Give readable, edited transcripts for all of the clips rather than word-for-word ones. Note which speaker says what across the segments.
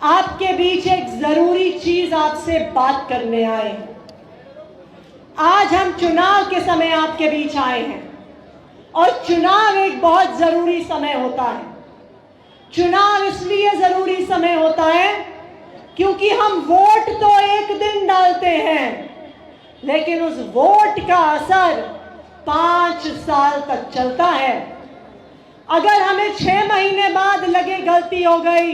Speaker 1: आपके बीच एक जरूरी चीज आपसे बात करने आए हैं। आज हम चुनाव के समय आपके बीच आए हैं और चुनाव एक बहुत जरूरी समय होता है। चुनाव इसलिए जरूरी समय होता है क्योंकि हम वोट तो एक दिन डालते हैं, लेकिन उस वोट का असर 5 साल तक चलता है। अगर हमें 6 महीने बाद लगे गलती हो गई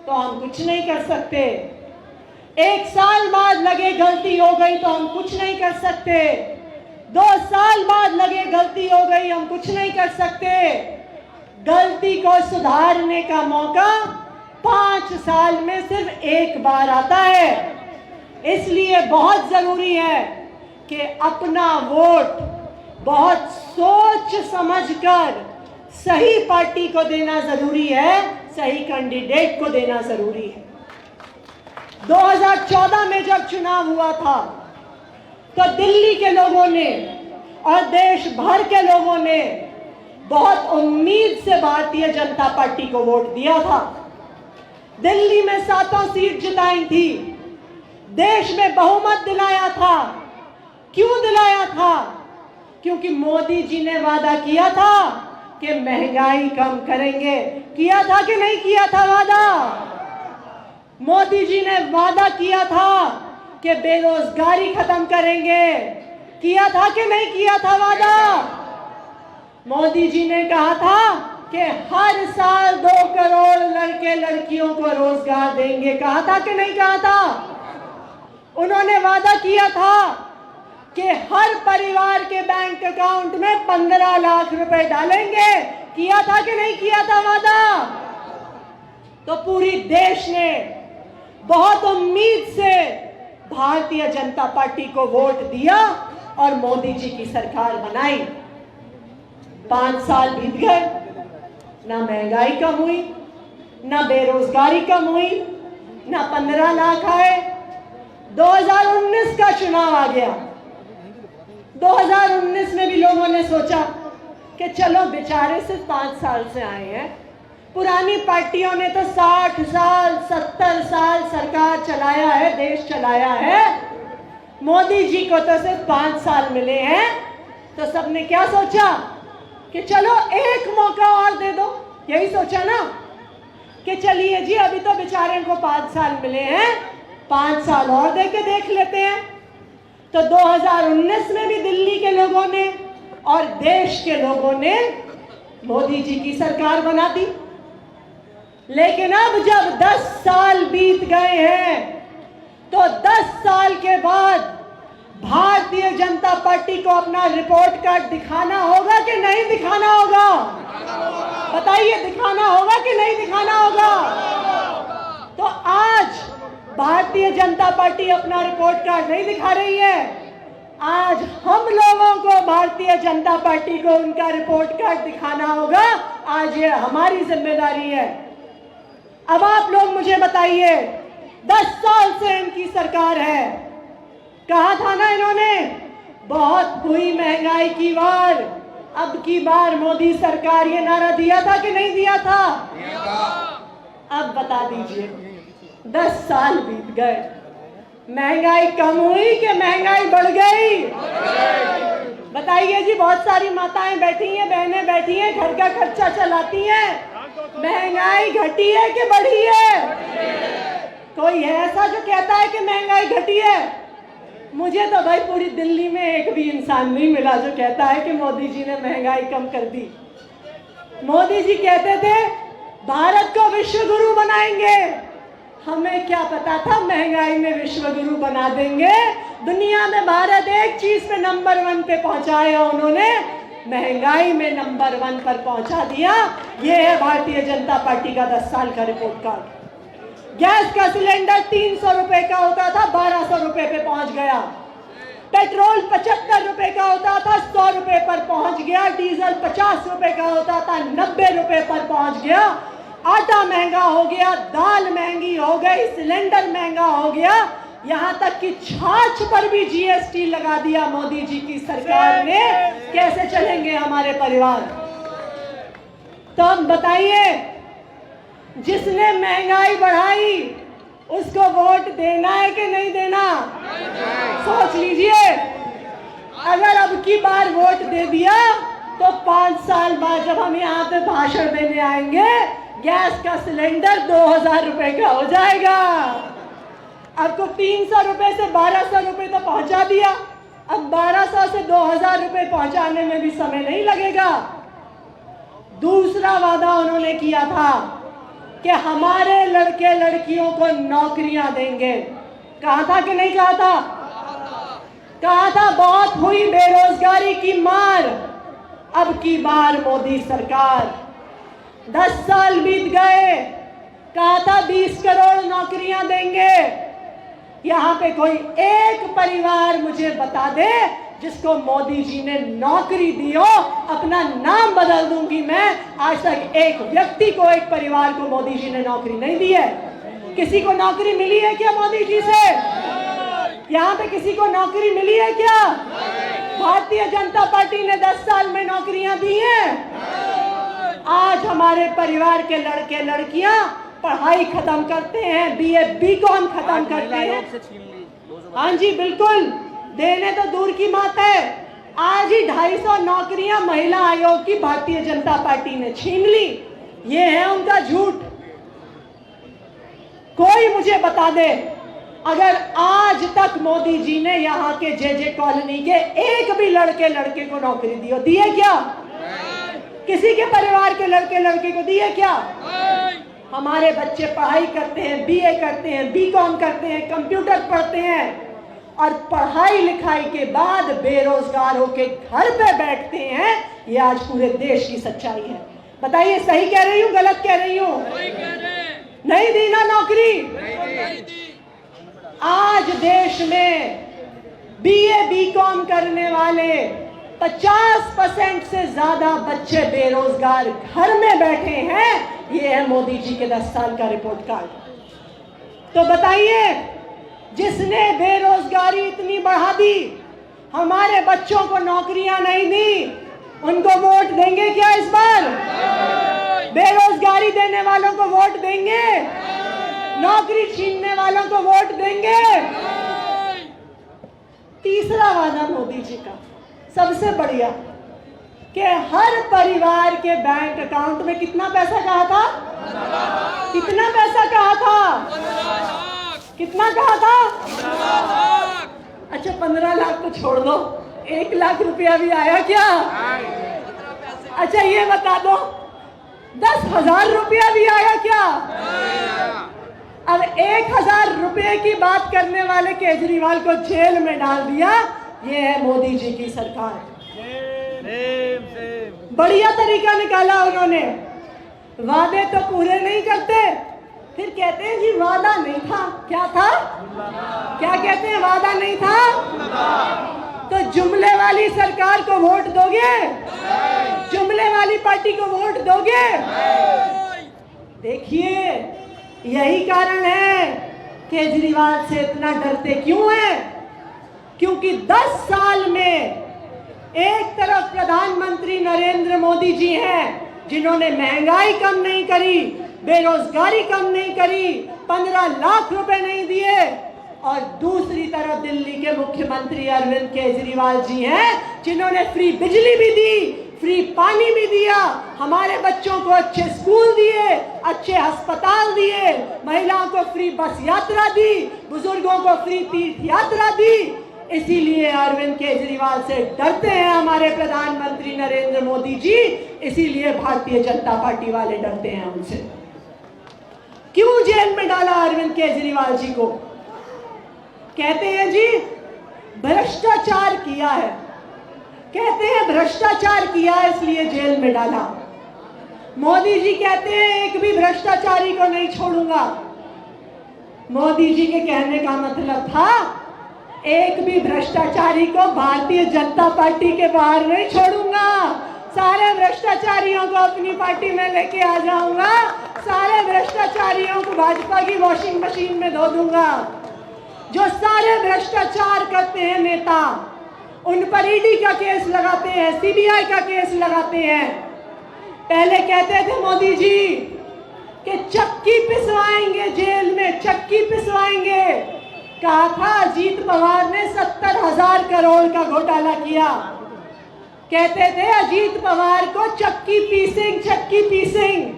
Speaker 1: तो हम कुछ नहीं कर सकते। 1 साल बाद लगे गलती हो गई तो हम कुछ नहीं कर सकते। 2 साल बाद लगे गलती हो गई हम कुछ नहीं कर सकते। गलती को सुधारने का मौका 5 साल में सिर्फ एक बार आता है। इसलिए बहुत जरूरी है कि अपना वोट बहुत सोच समझकर सही पार्टी को देना जरूरी है, सही कैंडिडेट को देना जरूरी है। 2014 में जब चुनाव हुआ था तो दिल्ली के लोगों ने और देश भर के लोगों ने बहुत उम्मीद से भारतीय जनता पार्टी को वोट दिया था। दिल्ली में 7 सीट जिताई थी, देश में बहुमत दिलाया था। क्यों दिलाया था? क्योंकि मोदी जी ने वादा किया था कि महंगाई कम करेंगे। किया था कि नहीं किया था वादा? मोदी जी ने वादा किया था कि बेरोजगारी खत्म करेंगे। किया था कि नहीं किया था वादा? मोदी जी ने कहा था कि हर साल 2 करोड़ लड़के लड़कियों को रोजगार देंगे। कहा था कि नहीं कहा था? उन्होंने वादा किया था कि हर परिवार के बैंक अकाउंट में 15 लाख रुपए डालेंगे। किया था कि नहीं किया था वादा? तो पूरी देश ने बहुत उम्मीद से भारतीय जनता पार्टी को वोट दिया और मोदी जी की सरकार बनाई। 5 साल बीत गए, ना महंगाई कम हुई, ना बेरोजगारी कम हुई, ना 15 लाख आए। 2019 का चुनाव आ गया। 2019 में भी लोगों ने सोचा कि चलो बेचारे सिर्फ 5 साल से आए हैं, पुरानी पार्टियों ने तो 60 साल 70 साल सरकार चलाया है, देश चलाया है, मोदी जी को तो सिर्फ 5 साल मिले हैं। तो सबने क्या सोचा कि चलो एक मौका और दे दो। यही सोचा ना कि चलिए जी अभी तो बेचारे को 5 साल मिले हैं, 5 साल और दे के देख लेते हैं। तो 2019 में भी दिल्ली के लोगों ने और देश के लोगों ने मोदी जी की सरकार बना दी। लेकिन अब जब 10 साल बीत गए हैं तो 10 साल के बाद भारतीय जनता पार्टी को अपना रिपोर्ट कार्ड दिखाना होगा कि नहीं दिखाना होगा? बताइए, दिखाना होगा कि नहीं दिखाना होगा? तो आज भारतीय जनता पार्टी अपना रिपोर्ट कार्ड नहीं दिखा रही है। आज हम लोगों को भारतीय जनता पार्टी को उनका रिपोर्ट कार्ड दिखाना होगा। आज ये हमारी जिम्मेदारी है। अब आप लोग मुझे बताइए, 10 साल से इनकी सरकार है। कहा था ना इन्होंने, बहुत हुई महंगाई की वार, अब की बार मोदी सरकार, ये नारा दिया था कि नहीं दिया था? अब बता दीजिए, 10 साल बीत गए, महंगाई कम हुई कि महंगाई बढ़ गई? बताइए जी। बहुत सारी माताएं बैठी हैं, बहनें बैठी हैं, घर का खर्चा चलाती हैं। महंगाई घटी है कि बढ़ी है? कोई है ऐसा जो कहता है कि महंगाई घटी है? मुझे तो भाई पूरी दिल्ली में एक भी इंसान नहीं मिला जो कहता है कि मोदी जी ने महंगाई कम कर दी। मोदी जी कहते थे भारत को विश्व गुरु बनाएंगे। हमें क्या पता था महंगाई में विश्व गुरु बना देंगे। दुनिया में भारत एक चीज पे नंबर 1 पे पहुंचाया उन्होंने, महंगाई में नंबर 1 पर पहुंचा दिया। ये है भारतीय जनता पार्टी का 10 साल का रिपोर्ट कार्ड। गैस का सिलेंडर 300 रुपए का होता था, 1200 रुपए पे पहुंच गया। पेट्रोल 75 रुपए का होता था, 100 रुपए पर पहुंच गया। डीजल 50 रुपए का होता था, 90 रुपए पर पहुंच गया। आटा महंगा हो गया, दाल महंगी हो गई, सिलेंडर महंगा हो गया, यहां तक कि छाछ पर भी जीएसटी लगा दिया मोदी जी की सरकार ने। कैसे चलेंगे हमारे परिवार? तो अब बताइए, जिसने महंगाई बढ़ाई उसको वोट देना है कि नहीं देना? सोच लीजिए। अगर अब की बार वोट दे दिया तो 5 साल बाद जब हम यहाँ पे भाषण देने आएंगे, गैस का सिलेंडर 2000 रुपए का हो जाएगा। अब तो 300 रुपए से 1200 रुपए तो पहुंचा दिया, अब 1200 से 2000 रुपए पहुंचाने में भी समय नहीं लगेगा। दूसरा वादा उन्होंने किया था कि हमारे लड़के लड़कियों को नौकरियां देंगे। कहा था कि नहीं कहा था? कहा था। बहुत हुई बेरोजगारी की मार। अब की बार मोदी सरकार, 10 साल बीत गए, कहा था 20 करोड़ नौकरियां देंगे। यहां पे कोई एक परिवार मुझे बता दे जिसको मोदी जी ने नौकरी दी हो। अपना नाम बदल दूंगी मैं, आज तक एक व्यक्ति को, एक परिवार को मोदी जी ने नौकरी नहीं दी है। किसी को नौकरी मिली है क्या मोदी जी से? यहाँ पे किसी को नौकरी मिली है क्या? भारतीय जनता पार्टी ने 10 साल में नौकरियां दी हैं। आज हमारे परिवार के लड़के लड़कियां पढ़ाई खत्म करते हैं, बीए बीकॉम खत्म करते हैं। हाँ जी बिल्कुल, देने तो दूर की बात है, आज ही 250 नौकरियां महिला आयोग की भारतीय जनता पार्टी ने छीन ली। ये है उनका झूठ। कोई मुझे बता दे, अगर आज तक मोदी जी ने यहाँ के जे कॉलोनी के एक भी लड़के लड़के को नौकरी दी हो? दी है क्या? किसी के परिवार के लड़के लड़के को दी है क्या? हमारे बच्चे पढ़ाई करते हैं, बीए करते हैं, बीकॉम करते हैं, कंप्यूटर पढ़ते हैं और पढ़ाई लिखाई के बाद बेरोजगार होके घर पे बैठते हैं। ये आज पूरे देश की सच्चाई है। बताइए सही कह रही हूँ, गलत कह रही हूँ? नहीं दी ना नौकरी। आज देश में बीए बीकॉम करने वाले 50% से ज्यादा बच्चे बेरोजगार घर में बैठे हैं। ये है मोदी जी के 10 साल का रिपोर्ट कार्ड। तो बताइए, जिसने बेरोजगारी इतनी बढ़ा दी, हमारे बच्चों को नौकरियां नहीं दी, उनको वोट देंगे क्या इस बार? बेरोजगारी देने वालों को वोट देंगे? नौकरी छीनने वालों को वोट देंगे? तीसरा वादा मोदी जी का सबसे बढ़िया, कि हर परिवार के बैंक अकाउंट में कितना पैसा कहा था? कितना पैसा कहा था? कितना कहा था? अच्छा 15 लाख तो छोड़ दो, 1 लाख रुपया भी आया क्या? अच्छा ये बता दो, 10,000 रुपया भी आया क्या? अब 1,000 रुपए की बात करने वाले केजरीवाल को जेल में डाल दिया। ये है मोदी जी की सरकार। बढ़िया तरीका निकाला उन्होंने। वादे तो पूरे नहीं करते, फिर कहते हैं जी वादा नहीं था। क्या था? क्या कहते हैं? वादा नहीं था। तो जुमले वाली सरकार को वोट दोगे? जुमले वाली पार्टी को वोट दोगे? देखिए, यही कारण है केजरीवाल से इतना डरते क्यों हैं। क्योंकि 10 साल में एक तरफ प्रधानमंत्री नरेंद्र मोदी जी हैं जिन्होंने महंगाई कम नहीं करी, बेरोजगारी कम नहीं करी, 15 लाख रुपए नहीं दिए, और दूसरी तरफ दिल्ली के मुख्यमंत्री अरविंद केजरीवाल जी हैं जिन्होंने फ्री बिजली भी दी, फ्री पानी भी दिया, हमारे बच्चों को अच्छे स्कूल दिए, अच्छे अस्पताल दिए, महिलाओं को फ्री बस यात्रा दी, बुजुर्गों को फ्री तीर्थ यात्रा दी। इसीलिए अरविंद केजरीवाल से डरते हैं हमारे प्रधानमंत्री नरेंद्र मोदी जी। इसीलिए भारतीय जनता पार्टी वाले डरते हैं उनसे। क्यों जेल में डाला अरविंद केजरीवाल जी को? कहते हैं जी भ्रष्टाचार किया है, कहते हैं भ्रष्टाचार किया इसलिए जेल में डाला। मोदी जी कहते हैं एक भी भ्रष्टाचारी को नहीं छोड़ूंगा। मोदी जी के कहने का मतलब था एक भी भ्रष्टाचारी को भारतीय जनता पार्टी के बाहर नहीं छोड़ूंगा, सारे भ्रष्टाचारियों को अपनी पार्टी में लेके आ जाऊंगा, सारे भ्रष्टाचारियों को भाजपा की वॉशिंग मशीन में धो दूंगा। जो सारे भ्रष्टाचार करते हैं नेता, उन पर ईडी का केस लगाते हैं, सीबीआई का केस लगाते हैं। पहले कहते थे मोदी जी कि चक्की पिसवाएंगे, जेल में चक्की पिसवाएंगे। कहा था अजीत पवार ने 70,000 करोड़ का घोटाला किया। कहते थे अजीत पवार को चक्की पीसिंग, चक्की पीसिंग।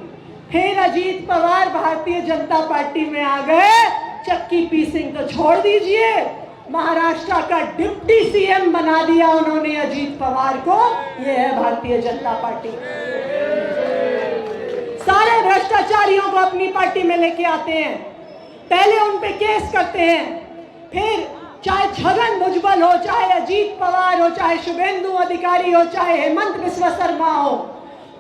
Speaker 1: फिर अजीत पवार भारतीय जनता पार्टी में आ गए। चक्की पीसिंग तो छोड़ दीजिए, महाराष्ट्र का डिप्टी सीएम बना दिया उन्होंने अजीत पवार को। यह है भारतीय जनता पार्टी। सारे भ्रष्टाचारियों को अपनी पार्टी में लेके आते हैं, पहले उन पे केस करते हैं, फिर चाहे छगन भुजबल हो, चाहे अजीत पवार हो, चाहे शुभेंदु अधिकारी हो, चाहे हेमंत बिस्वा शर्मा हो,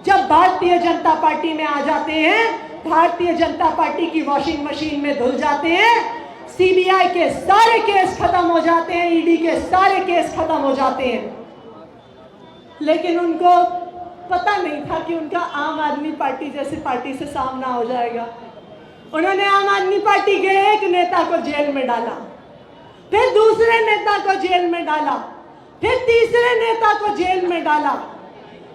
Speaker 1: जब भारतीय जनता पार्टी में आ जाते हैं, भारतीय जनता पार्टी की वॉशिंग मशीन में धुल जाते हैं। सीबीआई के सारे केस खत्म हो जाते हैं, ईडी के सारे केस खत्म हो जाते हैं। लेकिन उनको पता नहीं था कि उनका आम आदमी पार्टी जैसी पार्टी से सामना हो जाएगा। उन्होंने आम आदमी पार्टी के एक नेता को जेल में डाला, फिर दूसरे नेता को जेल में डाला, फिर तीसरे नेता को जेल में डाला।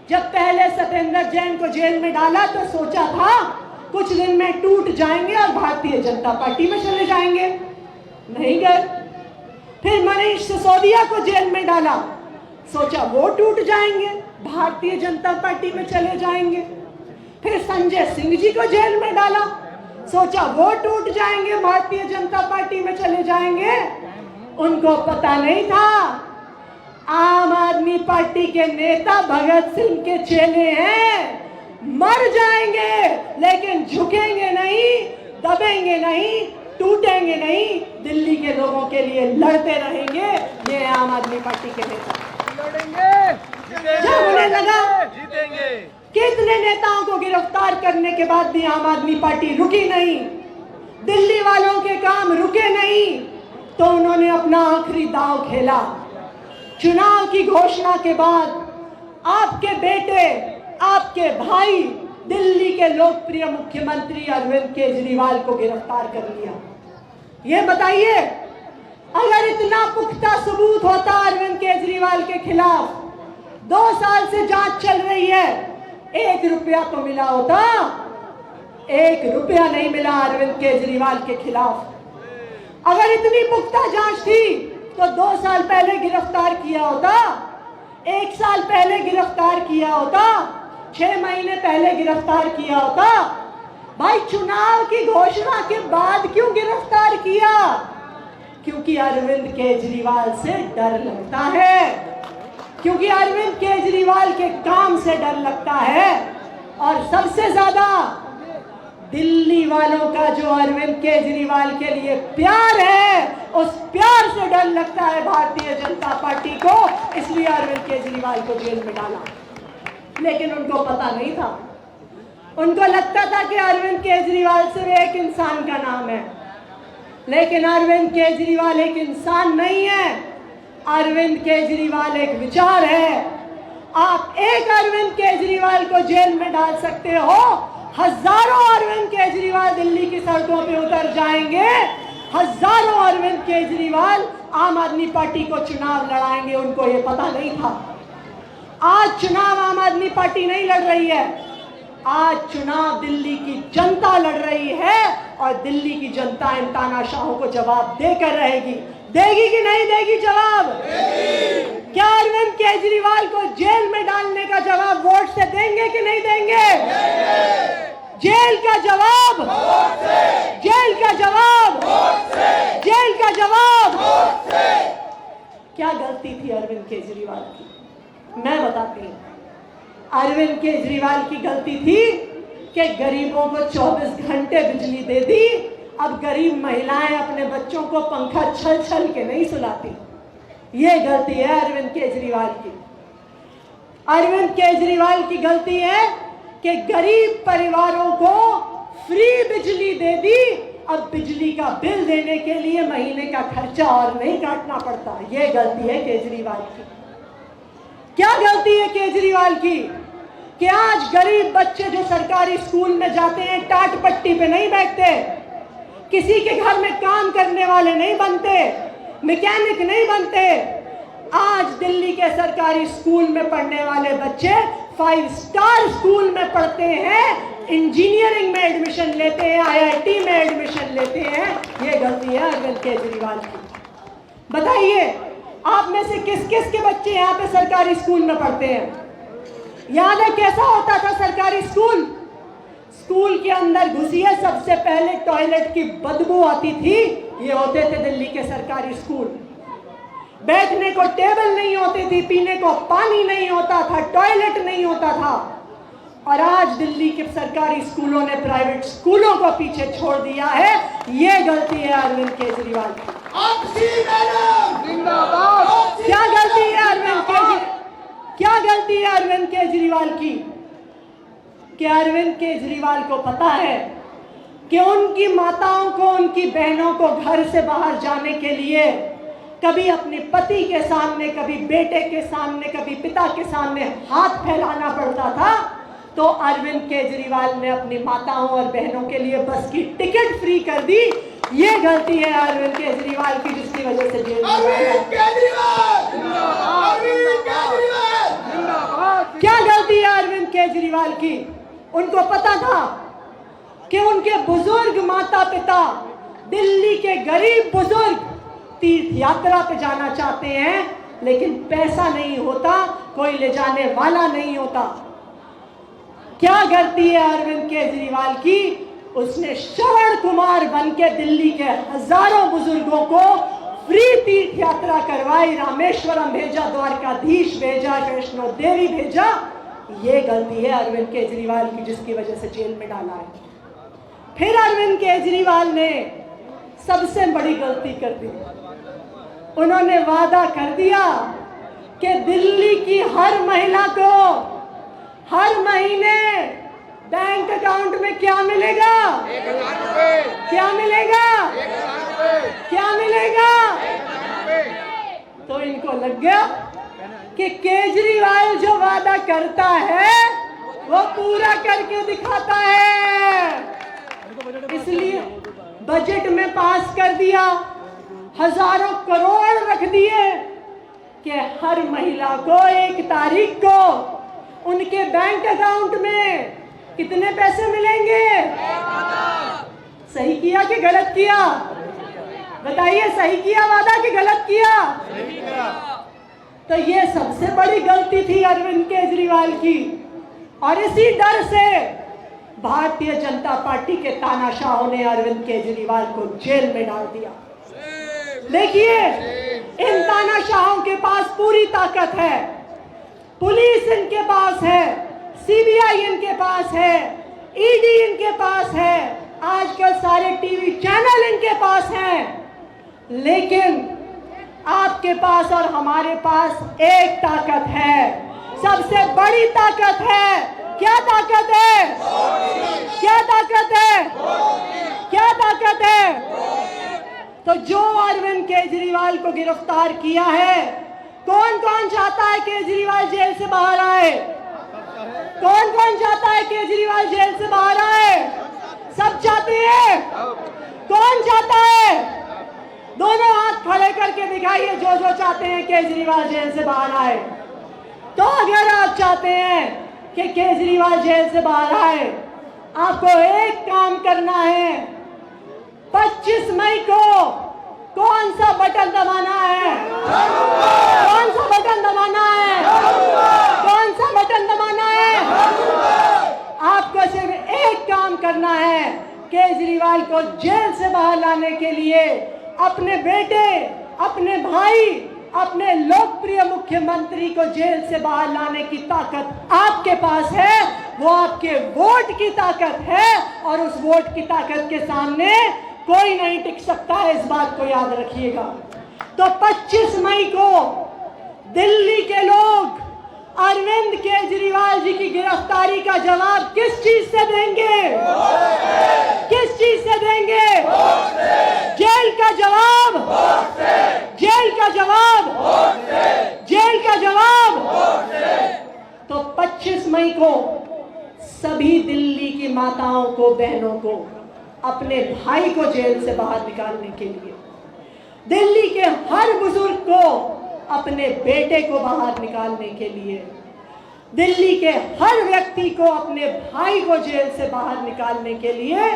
Speaker 1: जब पहले सत्येंद्र जैन को जेल में डाला तो सोचा था कुछ दिन में टूट जाएंगे और भारतीय जनता पार्टी में चले जाएंगे, नहीं गए। फिर मनीष सिसोदिया को जेल में डाला, सोचा वो टूट जाएंगे, भारतीय जनता पार्टी में चले जाएंगे। फिर संजय सिंह जी को जेल में डाला, सोचा वो टूट जाएंगे, भारतीय जनता पार्टी में चले जाएंगे। उनको पता नहीं था आम आदमी पार्टी के नेता भगत सिंह के चेले हैं, मर जाएंगे लेकिन झुकेंगे नहीं, दबेंगे नहीं, टूटेंगे नहीं, दिल्ली के लोगों के लिए लड़ते रहेंगे। ये आम आदमी पार्टी के नेता जब उन्हें लगा
Speaker 2: जीतेंगे।
Speaker 1: कितने नेताओं को गिरफ्तार करने के बाद भी आम आदमी पार्टी रुकी नहीं, दिल्ली वालों के काम रुके नहीं, तो उन्होंने अपना आखिरी दांव खेला। चुनाव की घोषणा के बाद आपके बेटे, आपके भाई, दिल्ली के लोकप्रिय मुख्यमंत्री अरविंद केजरीवाल को गिरफ्तार कर लिया। ये बताइए, अगर इतना पुख्ता सबूत होता अरविंद केजरीवाल के खिलाफ, 2 साल से जांच चल रही है, 1 रुपया तो मिला होता, 1 रुपया नहीं मिला अरविंद केजरीवाल के खिलाफ। अगर इतनी पुख्ता जांच थी तो 2 साल पहले गिरफ्तार किया होता, 1 साल पहले गिरफ्तार किया होता, 6 महीने पहले गिरफ्तार किया होता। भाई चुनाव की घोषणा के बाद क्यों गिरफ्तार किया? क्योंकि अरविंद केजरीवाल से डर लगता है, क्योंकि अरविंद केजरीवाल के काम से डर लगता है। और सबसे ज्यादा दिल्ली वालों का जो अरविंद केजरीवाल के लिए प्यार है, उस प्यार से डर लगता है भारतीय जनता पार्टी को, इसलिए अरविंद केजरीवाल को जेल में डाला। लेकिन उनको पता नहीं था, उनको लगता था कि अरविंद केजरीवाल सिर्फ एक इंसान का नाम है, लेकिन अरविंद केजरीवाल एक इंसान नहीं है, अरविंद केजरीवाल एक विचार है। आप एक अरविंद केजरीवाल को जेल में डाल सकते हो, हजारों अरविंद केजरीवाल दिल्ली की सड़कों पे उतर जाएंगे, हजारों अरविंद केजरीवाल आम आदमी पार्टी को चुनाव लड़ाएंगे। उनको ये पता नहीं था। आज चुनाव आम आदमी पार्टी नहीं लड़ रही है, आज चुनाव दिल्ली की जनता लड़ रही है, और दिल्ली की जनता इन तानाशाहों को जवाब देकर रहेगी। देगी कि नहीं देगी जवाब? क्या अरविंद केजरीवाल को जेल में डालने का जवाब वोट से देंगे कि नहीं देंगे? जेल का जवाब, जेल का जवाब, जेल का जवाब। क्या गलती थी अरविंद केजरीवाल की? मैं बताती हूँ। अरविंद केजरीवाल की गलती थी कि गरीबों को 24 घंटे बिजली दे दी। अब गरीब महिलाएं अपने बच्चों को पंखा छल छल के नहीं सुलाती। ये गलती है अरविंद केजरीवाल की। अरविंद केजरीवाल की गलती है कि गरीब परिवारों को फ्री बिजली दे दी। अब बिजली का बिल देने के लिए महीने का खर्चा और नहीं काटना पड़ता। ये गलती है केजरीवाल की। क्या गलती है केजरीवाल की कि आज गरीब बच्चे जो सरकारी स्कूल में जाते हैं टाट पट्टी पे नहीं बैठते, किसी के घर में काम करने वाले नहीं बनते, मैकेनिक नहीं बनते। आज दिल्ली के सरकारी स्कूल में पढ़ने वाले बच्चे 5 स्टार स्कूल में पढ़ते हैं, इंजीनियरिंग में एडमिशन लेते हैं, IIT में एडमिशन लेते हैं। ये गलती है अरविंद केजरीवाल की। बताइए, आप में से किस किस के बच्चे यहाँ पे सरकारी स्कूल में पढ़ते हैं? याद है कैसा होता था सरकारी स्कूल? स्कूल के अंदर घुसिए, सबसे पहले टॉयलेट की बदबू आती थी। ये होते थे दिल्ली के सरकारी स्कूल। बैठने को टेबल नहीं होती थी, पीने को पानी नहीं होता था, टॉयलेट नहीं होता था। और आज दिल्ली के सरकारी स्कूलों ने प्राइवेट स्कूलों को पीछे छोड़ दिया है। ये गलती है अरविंद केजरीवाल की। क्या गलती है अरविंद केजरीवाल? क्या गलती है अरविंद केजरीवाल की? कि अरविंद केजरीवाल को पता है कि उनकी माताओं को, उनकी बहनों को घर से बाहर जाने के लिए कभी अपने पति के सामने, कभी बेटे के सामने, कभी पिता के सामने हाथ फैलाना पड़ता था। तो अरविंद केजरीवाल ने अपनी माताओं और बहनों के लिए बस की टिकट फ्री कर दी। ये गलती है अरविंद केजरीवाल की, जिसकी वजह से जेल में क्या गलती है अरविंद केजरीवाल की? उनको पता था कि उनके बुजुर्ग माता पिता, दिल्ली के गरीब बुजुर्ग तीर्थ यात्रा पे जाना चाहते हैं, लेकिन पैसा नहीं होता, कोई ले जाने वाला नहीं होता। क्या गलती है अरविंद केजरीवाल की? उसने श्रवण कुमार बनके दिल्ली के हजारों बुजुर्गों को फ्री तीर्थ यात्रा करवाई। रामेश्वरम भेजा, द्वारकाधीश भेजा, वैष्णो देवी भेजा। ये गलती है अरविंद केजरीवाल की, जिसकी वजह से जेल में डाला है। फिर अरविंद केजरीवाल ने सबसे बड़ी गलती कर दी। उन्होंने वादा कर दिया कि दिल्ली की हर महिला को हर महीने बैंक अकाउंट में क्या मिलेगा?
Speaker 2: 1,000 रुपए।
Speaker 1: क्या मिलेगा?
Speaker 2: 1,000 रुपए।
Speaker 1: क्या मिलेगा?
Speaker 2: 1,000 रुपए।
Speaker 1: तो इनको लग गया कि केजरीवाल जो वादा करता है वो पूरा करके दिखाता है। इसलिए बजट में पास कर दिया, हजारों करोड़ रख दिए कि हर महिला को 1 तारीख को उनके बैंक अकाउंट में कितने पैसे मिलेंगे? सही किया कि गलत किया? बताइए, सही किया वादा कि गलत किया? तो ये सबसे बड़ी गलती थी अरविंद केजरीवाल की। और इसी डर से भारतीय जनता पार्टी के तानाशाहों ने अरविंद केजरीवाल को जेल में डाल दिया। देखिए, इन तानाशाहों के पास पूरी ताकत है। पुलिस इनके पास है, CBI इनके पास है, ED इनके पास है, आजकल सारे टीवी चैनल इनके पास हैं। लेकिन आपके पास और हमारे पास एक ताकत है, सबसे बड़ी ताकत है। क्या ताकत है? क्या ताकत है? क्या ताकत है? तो जो अरविंद केजरीवाल को गिरफ्तार किया है, कौन कौन चाहता है केजरीवाल जेल से बाहर आए? कौन कौन चाहता है केजरीवाल जेल से बाहर आए? सब चाहते हैं। कौन चाहता है? दोनों हाथ खड़े करके दिखाइए जो जो चाहते हैं केजरीवाल जेल से बाहर आए। तो अगर आप चाहते हैं कि केजरीवाल जेल से बाहर आए, आपको एक काम करना है। 25 मई को कौन सा बटन दबाना है? कौन सा बटन दबाना है? कौन सा बटन दबाना है? आपको सिर्फ एक काम करना है, केजरीवाल को जेल से बाहर लाने के लिए अपने बेटे, अपने भाई, अपने लोकप्रिय मुख्यमंत्री को जेल से बाहर लाने की ताकत आपके पास है। वो आपके वोट की ताकत है, और उस वोट की ताकत के सामने कोई नहीं टिक सकता है। इस बात को याद रखिएगा। तो 25 मई को दिल्ली के लोग अरविंद केजरीवाल जी की गिरफ्तारी का जवाब किस चीज से देंगे? किस चीज से देंगे? जेल का जवाब। जेल का जवाब। जेल का जवाब। तो 25 मई को सभी दिल्ली की माताओं को, बहनों को, अपने भाई को जेल से बाहर निकालने के लिए, दिल्ली के हर बुजुर्ग को अपने बेटे को बाहर निकालने के लिए, दिल्ली के हर व्यक्ति को अपने भाई को जेल से बाहर निकालने के लिए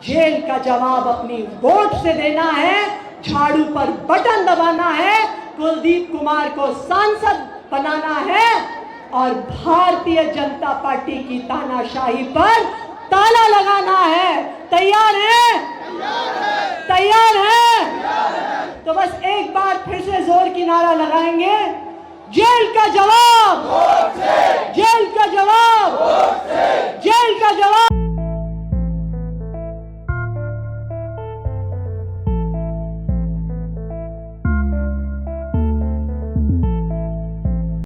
Speaker 1: जेल का जवाब अपनी वोट से देना है, झाड़ू पर बटन दबाना है, कुलदीप कुमार को सांसद बनाना है और भारतीय जनता पार्टी की तानाशाही पर ताला लगाना है। तैयार है? तैयार है? तो बस एक बार फिर से जोर की नारा लगाएंगे, जेल का जवाब, जेल का जवाब,